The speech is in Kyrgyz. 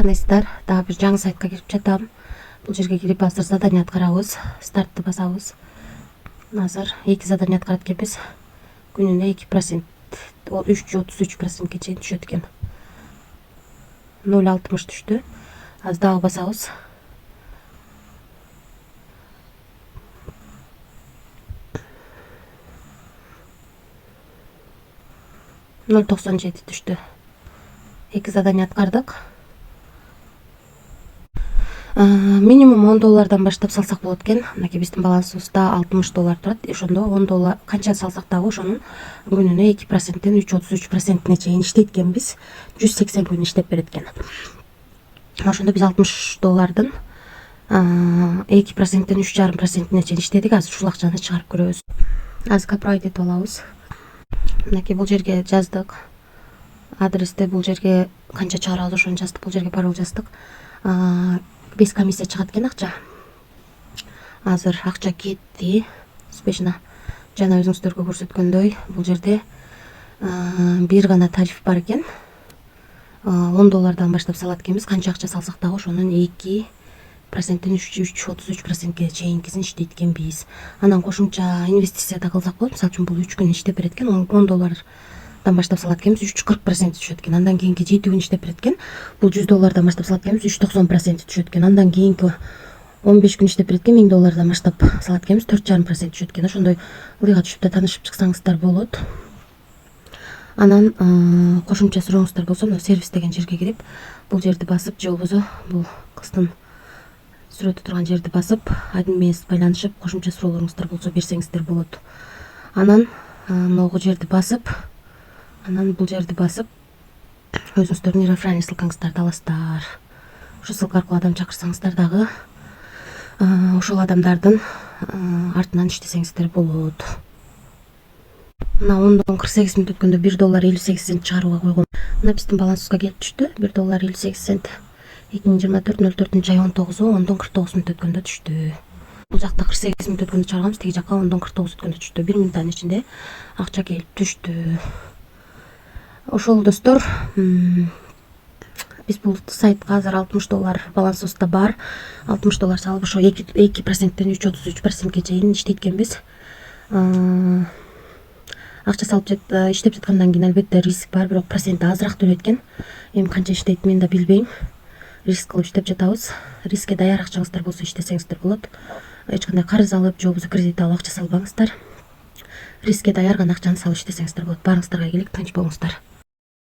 Кандайсыздар? Дагы бир жаңы сайтка кирип жатам. Бул жерге кирип азыр задание аткарабыз. Стартты басабыз. Азыр 2 задание аткарат экенбиз. Күнүнө 2%, 333%ге чейин түшөт экен. 0,60 түштү. Азыр дагы басабыз. $0,97 түштү. 2 задание аткардык. Минимум $10 баштап салсак болот экен. Мынакей биздин балансыбызда $60 турат. Ошондо $10 канча салсак дагы ошонун күнүнө 2%ден 333%не чейин иштейт экенбиз. 180 күн иштеп берет экен. Ошондо биз $60 2%ден 3,5%не чейин иштедик. Азыр ушул акчаны чыгарып көрөбүз. Азыр отправить этип алабыз. Мынакей бул жерге жаздык. Адресте бул жерге канча чыгарабыз ошону жаздык. Бул жерге пароль жаздык. Без комиссия чыгат экен акча. Азыр акча кетти. Успешно. Жана өзүңүздөргө көрсөткөндөй, бул жерде бир гана тариф бар экен. $10 баштап салат экенбиз. Канча акча салсак дагы ошонун 2%ден 333%ге чейинкисин иштейт экенбиз. Анан кошумча инвестиция да кылсак болот. Мисалы үчүн бул 3 күн иштеп берет экен. $10 баштап салат экенбиз, 340% түшөт экен. Андан кийинки 7 күн иштеп берет экен. Бул $100 баштап салат экенбиз, 390% түшөт экен. Андан кийинки 15 күн иштеп берет экен, $1000 баштап салат экенбиз, 4,5% түшөт экен. Ошондой ылыйга түшүп да таанышып чыксаңыздар болот. Анан кошумча сурооңуздар болсо, мына сервис деген жерге кирип, бул жерди басып, же болбосо бул кыздын сүрөтү турган жерди басып, админ менен байланышып, кошумча суроолоруңуздар болсо берсеңиздер болот. Анан могу жерди басып, өзүңүздөрдүн реферальный ссылкаңыздарды аласыздар. Ошол ссылка аркылуу адам чакырсаңыздар дагы ошол адамдардын артынан иштесеңиздер болот. Мына 10дон 48 мүнөт өткөндө $1.58 чыгарууга койгон. Мына биздин балансыбызга келип түштү. $1.58. 2024-04 ай 19-у 10дон 49 мүнөт өткөндө түштү. Бул жакта 48 мүнөт өткөндө чыгарганбыз, тиги жакка 10дон 49 өткөндө түштү. 1 мүнөттүн ичинде акча келип түштү. Ошол достор, биз бул сайтка азыр $60 балансыбызда бар. $60 салып, ошо 2%ден 333%ге чейин иштейт экенбиз. Акча салып иштеп жаткандан кийин албетте риск бар, бирок проценти азыраак төлөйт экен. Эми канча иштейт мен да билбейм. Риск кылып иштеп жатабыз. Рискке даяр акчаңыздар болсо иштесеңиздер болот. Эч кандай карыз алып, же болбосо кредит алып акча салбаңыздар. Рискке даяр гана акчаны салып иштесеңиздер болот. Баарыңыздарга ийгилик, тынч болуңуздар.